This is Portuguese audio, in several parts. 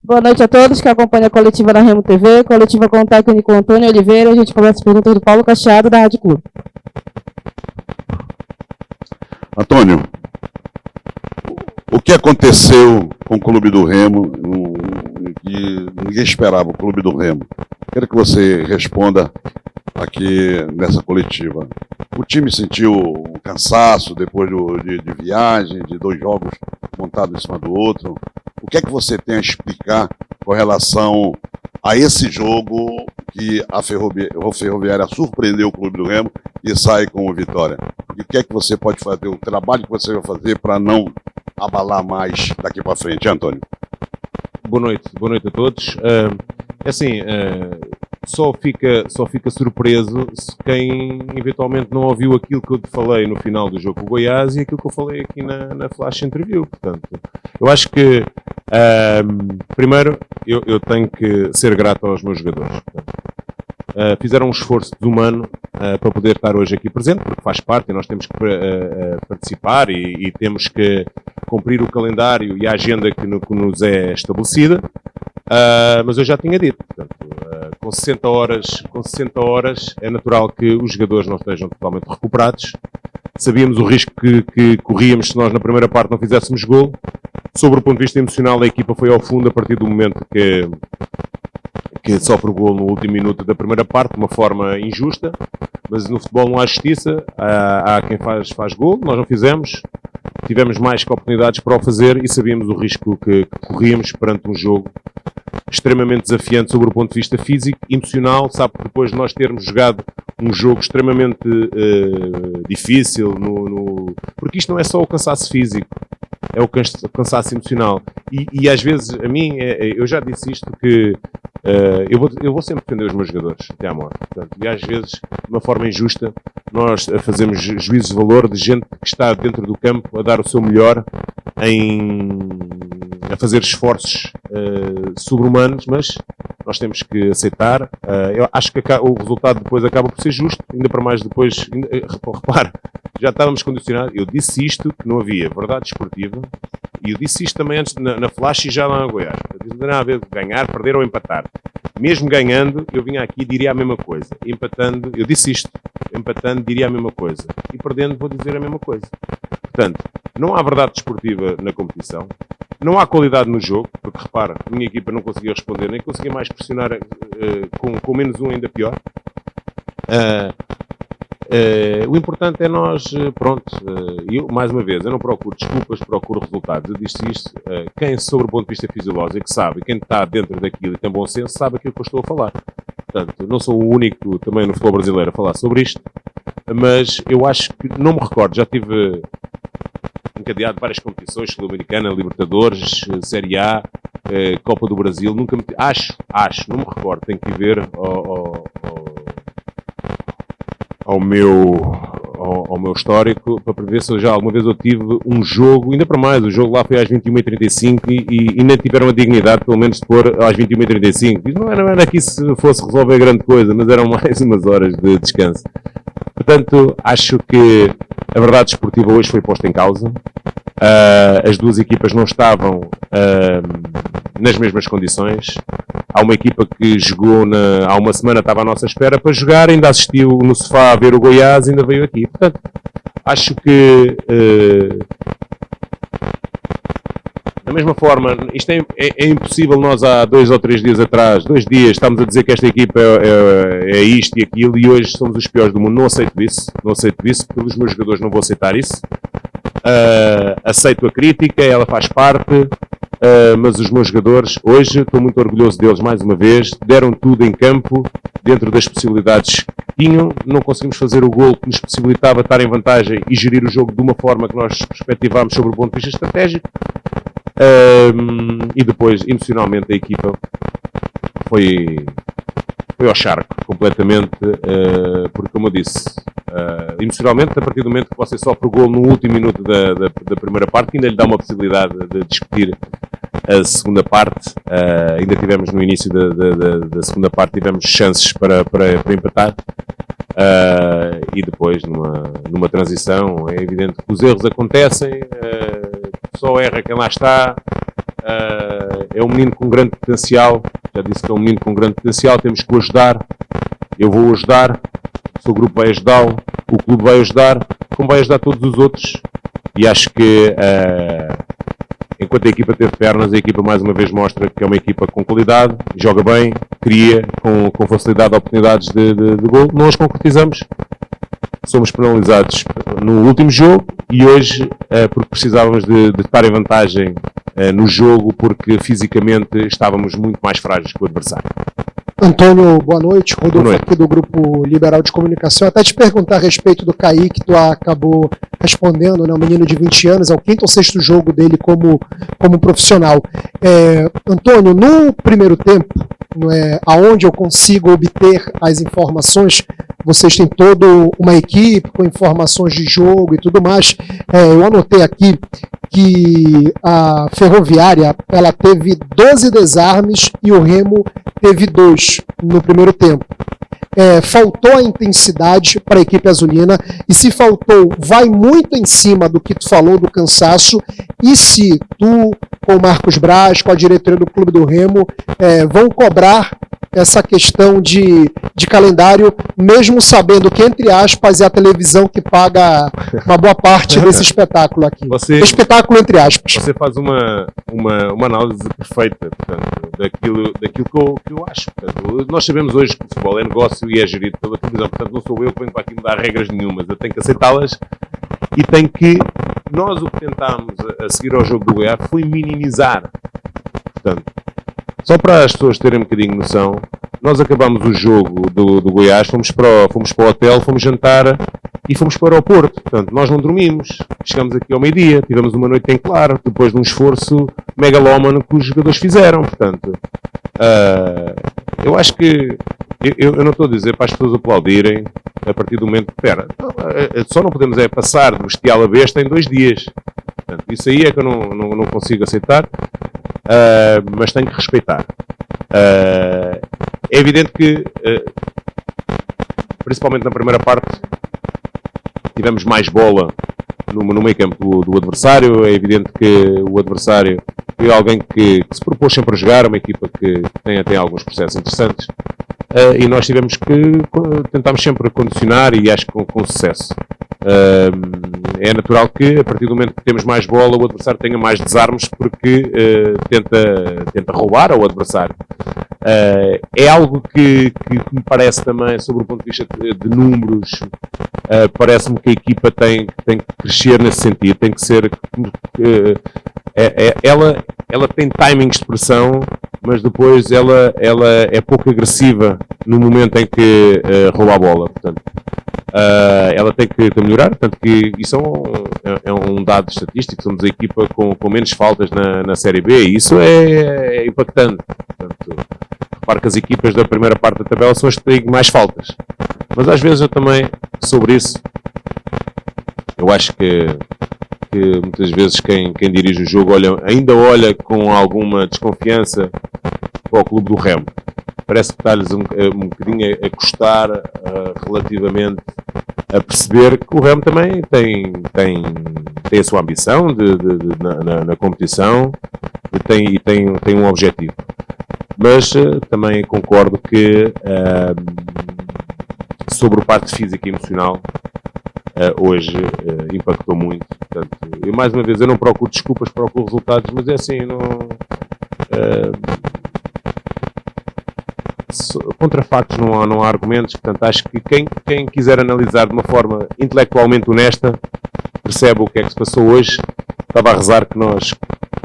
Boa noite a todos que acompanham a coletiva da Remo TV, coletiva com o técnico Antônio Oliveira. A gente começa as perguntas do Paulo Cacheado, da Rádio Clube. Antônio, o que aconteceu com o Clube do Remo, que ninguém esperava, o Clube do Remo? Quero que você responda aqui nessa coletiva. O time sentiu um cansaço depois de viagem, de 2 jogos montados em cima do outro. O que é que você tem a explicar com relação a esse jogo que a Ferroviária surpreendeu o Clube do Remo e sai com a vitória? E o que é que você pode fazer, o trabalho que você vai fazer para não abalar mais daqui para frente, Antônio? Boa noite a todos. Só fica surpreso se quem eventualmente não ouviu aquilo que eu te falei no final do jogo com o Goiás e aquilo que eu falei aqui na Flash Interview. Portanto, eu acho que primeiro eu tenho que ser grato aos meus jogadores. Portanto, fizeram um esforço desumano para poder estar hoje aqui presente, porque faz parte e nós temos que participar e temos que cumprir o calendário e a agenda que nos é estabelecida. Mas eu já tinha dito, portanto, com 60 horas é natural que os jogadores não estejam totalmente recuperados. Sabíamos o risco que corríamos se nós na primeira parte não fizéssemos gol. Sobre o ponto de vista emocional, a equipa foi ao fundo a partir do momento que sofre o gol no último minuto da primeira parte, de uma forma injusta, mas no futebol não há justiça, há quem faz gol, nós não fizemos, tivemos mais que oportunidades para o fazer e sabíamos o risco que corríamos perante um jogo extremamente desafiante sobre o ponto de vista físico, emocional, sabe que depois de nós termos jogado um jogo extremamente difícil, porque isto não é só o cansaço físico, é o cansaço emocional. E às vezes, a mim, eu já disse isto, que eu vou sempre defender os meus jogadores até à morte. Portanto, e às vezes, de uma forma injusta, nós fazemos juízos de valor de gente que está dentro do campo a dar o seu melhor a fazer esforços sobre-humanos, mas nós temos que aceitar. Eu acho que o resultado depois acaba por ser justo, ainda para mais depois, repare, já estávamos condicionados. Eu disse isto, que não havia verdade esportiva, e eu disse isto também antes na Flash e já lá no Goiás. Eu disse, não há a ver ganhar, perder ou empatar. Mesmo ganhando, eu vinha aqui e diria a mesma coisa. Empatando, eu disse isto. Empatando, diria a mesma coisa. E perdendo, vou dizer a mesma coisa. Portanto, não há verdade desportiva na competição. Não há qualidade no jogo, porque repara, a minha equipa não conseguia responder, nem conseguia mais pressionar com menos um ainda pior. O importante é nós, eu, mais uma vez, eu não procuro desculpas, procuro resultados. Eu disse isto, quem sobre o ponto de vista fisiológico sabe, quem está dentro daquilo e tem bom senso, sabe aquilo que eu estou a falar. Portanto, não sou o único também no futebol brasileiro a falar sobre isto, mas eu acho que, não me recordo, já tive encadeado várias competições, Sul-Americana, Libertadores, Série A, Copa do Brasil, nunca me... Acho, não me recordo, tenho que ir ver ao meu histórico para ver se já alguma vez eu tive um jogo, ainda para mais, o jogo lá foi às 21h35 e nem tiveram a dignidade pelo menos de pôr às 21h35. Não era que isso fosse resolver grande coisa, mas eram mais umas horas de descanso. Portanto, acho que a verdade esportiva hoje foi posta em causa. As duas equipas não estavam nas mesmas condições. Há uma equipa que jogou há uma semana, estava à nossa espera para jogar, ainda assistiu no sofá a ver o Goiás e ainda veio aqui. Portanto, acho que da mesma forma, isto é impossível nós há 2 ou 3 dias atrás, 2 dias, estamos a dizer que esta equipa é isto e aquilo e hoje somos os piores do mundo. Não aceito isso, pelos meus jogadores não vou aceitar isso. Aceito a crítica, ela faz parte, mas os meus jogadores, hoje, estou muito orgulhoso deles mais uma vez, deram tudo em campo, dentro das possibilidades que tinham, não conseguimos fazer o golo que nos possibilitava estar em vantagem e gerir o jogo de uma forma que nós perspectivámos sobre o ponto de vista estratégico. E depois, emocionalmente, a equipa foi ao charco, completamente, porque, como eu disse, emocionalmente, a partir do momento que você sofre o golo no último minuto da primeira parte, ainda lhe dá uma possibilidade de discutir a segunda parte. Ainda tivemos no início da segunda parte, tivemos chances para empatar. E depois, numa transição, é evidente que os erros acontecem, só erra quem lá está. é um menino com grande potencial, já disse que é um menino com grande potencial, temos que o ajudar, eu vou ajudar, o seu grupo vai ajudá-lo, o clube vai ajudar, como vai ajudar todos os outros, e acho que enquanto a equipa teve pernas, a equipa mais uma vez mostra que é uma equipa com qualidade, joga bem, cria com facilidade oportunidades de gol, não as concretizamos, somos penalizados no último jogo e hoje porque precisávamos de estar em vantagem no jogo porque fisicamente estávamos muito mais frágeis que o adversário. Antônio, boa noite. Rodolfo aqui do Grupo Liberal de Comunicação. Até te perguntar a respeito do Kaique, tu acabou respondendo, né? Um menino de 20 anos, é o 5º ou 6º jogo dele como profissional. Antônio, no primeiro tempo, aonde eu consigo obter as informações, vocês têm toda uma equipe com informações de jogo e tudo mais. Eu anotei aqui que a Ferroviária ela teve 12 desarmes e o Remo teve 2 no primeiro tempo. Faltou a intensidade para a equipe azulina e se faltou, vai muito em cima do que tu falou do cansaço e se tu, com o Marcos Braz, com a diretoria do Clube do Remo, vão cobrar essa questão de calendário, mesmo sabendo que, entre aspas, é a televisão que paga uma boa parte desse espetáculo aqui. Espetáculo, entre aspas. Você faz uma análise perfeita, portanto, daquilo que eu acho. Portanto, nós sabemos hoje que o futebol é negócio e é gerido pela televisão, portanto não sou eu que venho para aqui mudar regras nenhumas, eu tenho que aceitá-las e tenho que... Nós o que tentámos a seguir ao jogo do Goiás foi minimizar. Portanto, só para as pessoas terem um bocadinho de noção, nós acabámos o jogo do Goiás, fomos para o hotel, fomos jantar e fomos para o aeroporto. Portanto, nós não dormimos. Chegamos aqui ao meio-dia, tivemos uma noite em claro, depois de um esforço megalómano que os jogadores fizeram. Portanto, eu acho que... Eu não estou a dizer para as pessoas aplaudirem a partir do momento que... só não podemos passar do bestial a besta em 2 dias. Portanto, isso aí é que eu não consigo aceitar. Mas tenho que respeitar. É evidente que, principalmente na primeira parte, tivemos mais bola no meio campo do adversário. É evidente que o adversário foi alguém que se propôs sempre a jogar, uma equipa que tem alguns processos interessantes. E nós tivemos que tentámos sempre condicionar e acho que com sucesso. É natural que a partir do momento que temos mais bola o adversário tenha mais desarmes porque tenta roubar ao adversário. É algo que me parece também, sobre o ponto de vista de números, parece-me que a equipa tem que crescer nesse sentido, tem que ser... ela tem timings de pressão, mas depois ela é pouco agressiva no momento em que rouba a bola. Portanto, ela tem que melhorar, tanto que isso é um dado estatístico, somos a equipa com menos faltas na Série B e isso é impactante. Portanto, repare que as equipas da primeira parte da tabela são as que têm mais faltas. Mas às vezes eu também, sobre isso, eu acho que muitas vezes quem dirige o jogo ainda olha com alguma desconfiança para o Clube do Remo. Parece que está-lhes um bocadinho a custar relativamente a perceber que o Remo também tem a sua ambição na competição e tem um objetivo. Mas também concordo que sobre a parte física e emocional hoje impactou muito. Portanto, eu, mais uma vez, eu não procuro desculpas, procuro resultados, mas é assim, contra factos não há argumentos. Portanto, acho que quem quiser analisar de uma forma intelectualmente honesta percebe o que é que se passou hoje. Estava a rezar que nós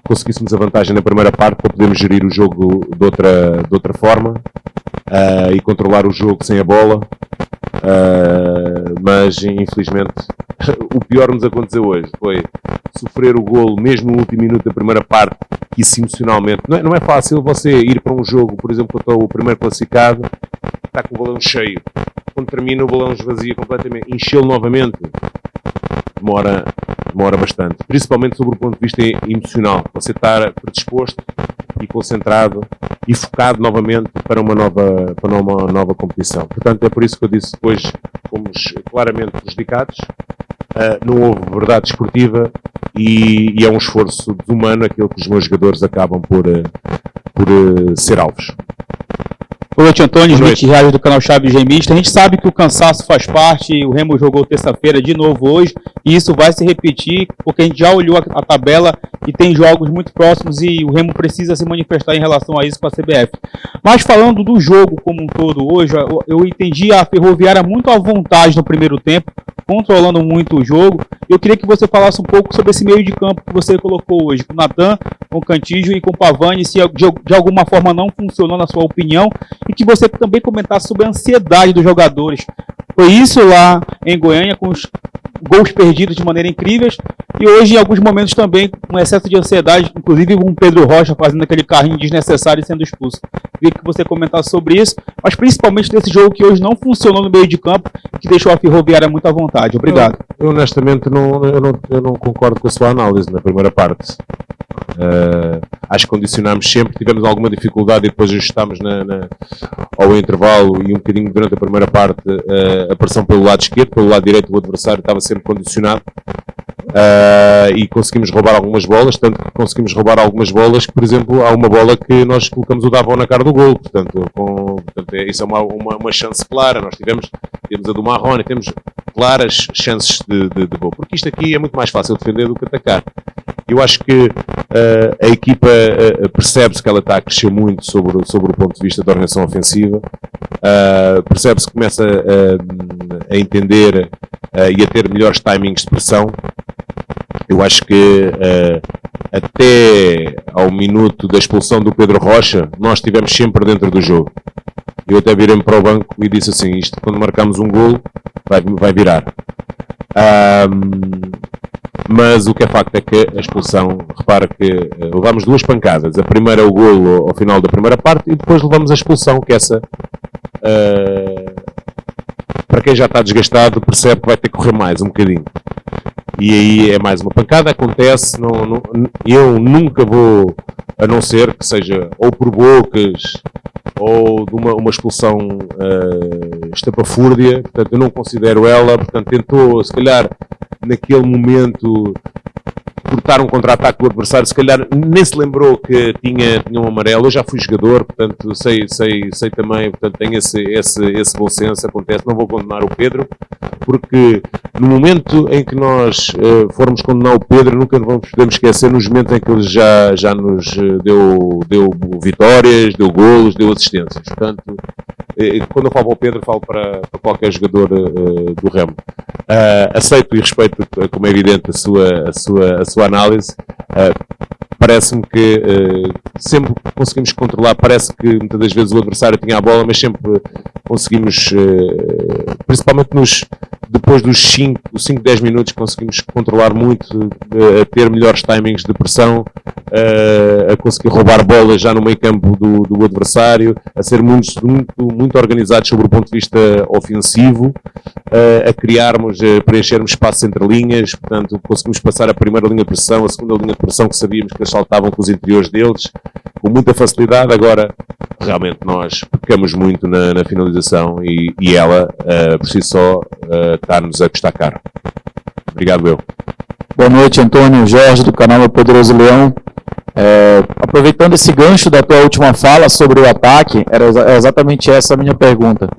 conseguíssemos a vantagem na primeira parte para podermos gerir o jogo de outra forma e controlar o jogo sem a bola. Mas infelizmente o pior que nos aconteceu hoje foi sofrer o golo mesmo no último minuto da primeira parte, que isso emocionalmente não é fácil você ir para um jogo, por exemplo, contra o primeiro classificado, está com o balão cheio, quando termina o balão esvazia completamente, enchê-lo novamente demora bastante, principalmente sobre o ponto de vista emocional, você estar predisposto e concentrado e focado novamente para uma nova competição. Portanto, é por isso que eu disse que hoje fomos claramente prejudicados. não houve verdade esportiva e é um esforço desumano aquilo que os meus jogadores acabam por ser alvos. Boa noite, Antônio, Smith Reais do canal Chaves Gemista. A gente sabe que o cansaço faz parte, o Remo jogou terça-feira de novo hoje, e isso vai se repetir, porque a gente já olhou a tabela e tem jogos muito próximos e o Remo precisa se manifestar em relação a isso com a CBF. Mas falando do jogo como um todo hoje, eu entendi a Ferroviária muito à vontade no primeiro tempo, controlando muito o jogo. Eu queria que você falasse um pouco sobre esse meio de campo que você colocou hoje, com o Natan, com o Cantígio e com o Pavani, se de alguma forma não funcionou na sua opinião, e que você também comentasse sobre a ansiedade dos jogadores. Foi isso lá em Goiânia, com os gols perdidos de maneira incríveis, e hoje em alguns momentos também com excesso de ansiedade, inclusive com o Pedro Rocha fazendo aquele carrinho desnecessário e sendo expulso. Queria que você comentasse sobre isso, mas principalmente desse jogo que hoje não funcionou no meio de campo, que deixou a Ferroviária muito à vontade. Obrigado. Eu honestamente não concordo com a sua análise na primeira parte. Acho que condicionámos sempre, tivemos alguma dificuldade e depois ajustámos ao intervalo e um bocadinho durante a primeira parte a pressão pelo lado esquerdo, pelo lado direito o adversário estava sempre condicionado e conseguimos roubar algumas bolas, tanto que conseguimos roubar algumas bolas que, por exemplo, há uma bola que nós colocamos o Davao na cara do golo, portanto isso é uma chance clara. Nós tivemos a do Marrone, temos claras chances de gol, porque isto aqui é muito mais fácil defender do que atacar. Eu acho que a equipa percebe-se que ela está a crescer muito sobre o ponto de vista da organização ofensiva, percebe-se que começa a entender e a ter melhores timings de pressão. Eu acho que até ao minuto da expulsão do Pedro Rocha, nós estivemos sempre dentro do jogo. Eu até virei-me para o banco e disse assim, isto quando marcamos um golo vai virar. Mas o que é facto é que a expulsão, repara que levámos duas pancadas. A primeira é o golo ao final da primeira parte e depois levamos a expulsão, que essa, para quem já está desgastado, percebe que vai ter que correr mais um bocadinho. E aí é mais uma pancada, acontece, eu nunca vou, a não ser que seja ou por bocas ou de uma expulsão estapafúrdia, portanto eu não considero ela, portanto tentou, se calhar, naquele momento cortar um contra-ataque do adversário, se calhar nem se lembrou que tinha um amarelo. Eu já fui jogador, portanto sei também, portanto tenho esse bom senso, acontece, não vou condenar o Pedro, porque no momento em que nós formos condenar o Pedro, nunca podemos esquecer nos momentos em que ele já nos deu vitórias, deu golos, deu assistências. Portanto, quando eu falo para o Pedro, falo para qualquer jogador do Remo. Aceito e respeito, como é evidente, a sua análise. Parece-me que sempre conseguimos controlar, parece que muitas das vezes o adversário tinha a bola, mas sempre conseguimos, principalmente depois dos 5, 10 minutos, conseguimos controlar muito, a ter melhores timings de pressão, a conseguir roubar bolas já no meio campo do adversário, a ser muito organizados sobre o ponto de vista ofensivo, a criarmos, preenchermos espaços entre linhas, portanto conseguimos passar a primeira linha de pressão, a segunda linha de pressão que sabíamos que eles saltavam com os interiores deles, com muita facilidade. Agora, realmente nós pecamos muito na finalização e ela, por si só, está-nos a custar caro. Obrigado, eu. Boa noite, Antônio Jorge, do canal Meu Poderoso Leão. Aproveitando esse gancho da tua última fala sobre o ataque, era exatamente essa a minha pergunta.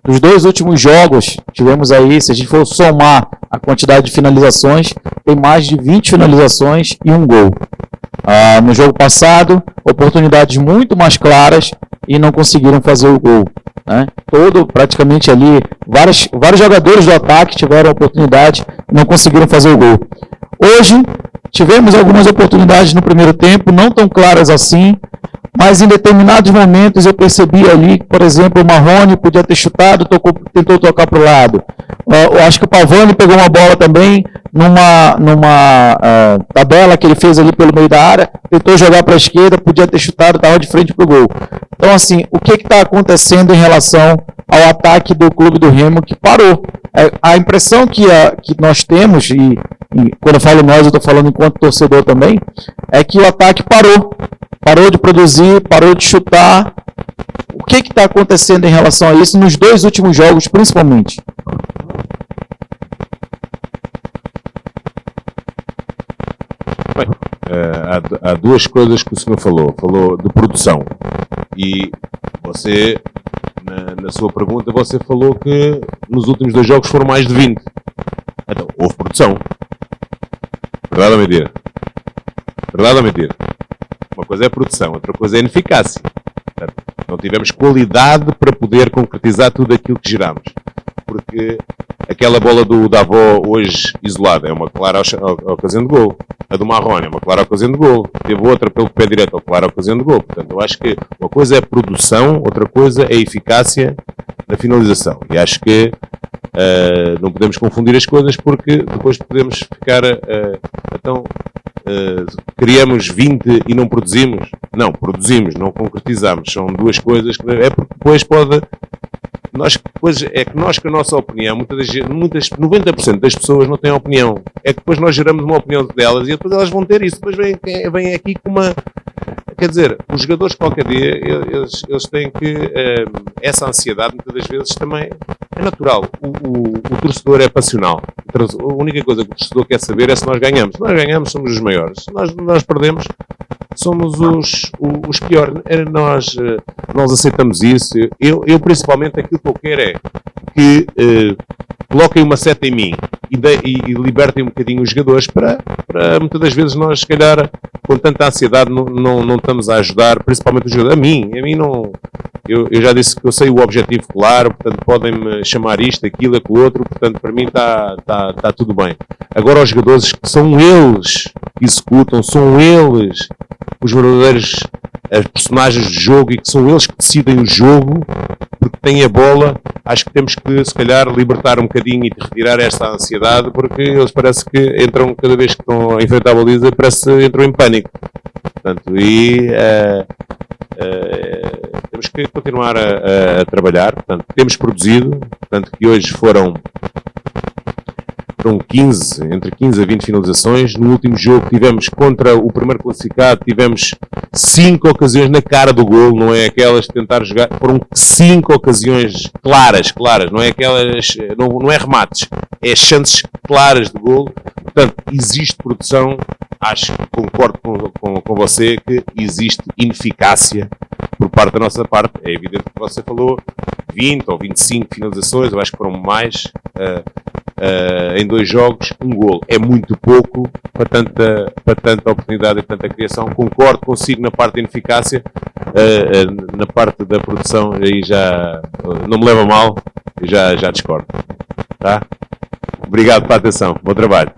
Nos 2 últimos jogos, tivemos aí, se a gente for somar a quantidade de finalizações, tem mais de 20 finalizações e um gol. No jogo passado, oportunidades muito mais claras e não conseguiram fazer o gol. Né? Praticamente ali, vários jogadores do ataque tiveram oportunidade e não conseguiram fazer o gol. Hoje, tivemos algumas oportunidades no primeiro tempo, não tão claras assim, mas em determinados momentos eu percebi ali, por exemplo, o Marrone podia ter chutado, tentou tocar para o lado. Eu acho que o Pavani pegou uma bola também numa tabela que ele fez ali pelo meio da área, tentou jogar para a esquerda, podia ter chutado, estava de frente para o gol. Então, assim, o que está acontecendo em relação ao ataque do Clube do Remo que parou? A impressão que nós temos, e quando eu falo nós, eu estou falando enquanto torcedor também, é que o ataque parou de produzir, parou de chutar. O que está acontecendo em relação a isso nos 2 últimos jogos, principalmente? Bem, há duas coisas que o senhor falou. Falou de produção. E você, na sua pergunta, você falou que nos últimos 2 jogos foram mais de 20. Então, houve produção. Verdade ou mentira? Verdade ou mentira? Uma coisa é a produção, outra coisa é a ineficácia. Portanto, não tivemos qualidade para poder concretizar tudo aquilo que geramos. Porque aquela bola do Davó hoje isolada é uma clara ocasião de gol. A do Marrone é uma clara ocasião de gol. Teve outra pelo pé direito, uma clara ocasião de gol. Portanto, eu acho que uma coisa é a produção, outra coisa é a eficácia na finalização. E acho que não podemos confundir as coisas, porque depois podemos ficar criamos 20 e não produzimos. Não, produzimos, não concretizamos. São duas coisas que é porque depois pode... Nós, com a nossa opinião, 90% das pessoas não têm opinião. É que depois nós geramos uma opinião delas e depois elas vão ter isso. Depois vêm aqui com uma... Quer dizer, os jogadores qualquer dia, eles têm que... essa ansiedade, muitas das vezes, também é natural. O torcedor é passional. A única coisa que o torcedor quer saber é se nós ganhamos. Se nós ganhamos, somos os maiores. Se nós perdemos, somos os piores. Nós aceitamos isso. Eu principalmente, aquilo que eu quero é que coloquem uma seta em mim e libertem um bocadinho os jogadores para muitas das vezes nós, se calhar, com tanta ansiedade, não estamos a ajudar, principalmente os jogadores. A mim não... Eu já disse que eu sei o objetivo claro, portanto podem-me chamar isto, aquilo, aquilo outro, portanto para mim está tudo bem. Agora os jogadores, que são eles que executam, são eles os verdadeiros personagens do jogo e que são eles que decidem o jogo, porque têm a bola. Acho que temos que, se calhar, libertar um bocadinho e retirar esta ansiedade, porque eles parece que entram, cada vez que estão a enfrentar a baliza, parece que entram em pânico. Portanto, temos que continuar a trabalhar. Portanto, temos produzido, portanto, que hoje foram entre 15 a 20 finalizações. No último jogo tivemos contra o primeiro classificado, tivemos 5 ocasiões na cara do golo, não é aquelas de tentar jogar, foram 5 ocasiões claras, não é aquelas, não é remates, é chances claras de golo. Portanto, existe produção. Acho que concordo com você que existe ineficácia por parte da nossa parte. É evidente que você falou 20 ou 25 finalizações, eu acho que foram mais em 2 jogos, 1 golo. É muito pouco para tanta oportunidade e tanta criação. Concordo consigo na parte da ineficácia, na parte da produção, aí já não me leva a mal, já discordo. Tá? Obrigado pela atenção. Bom trabalho.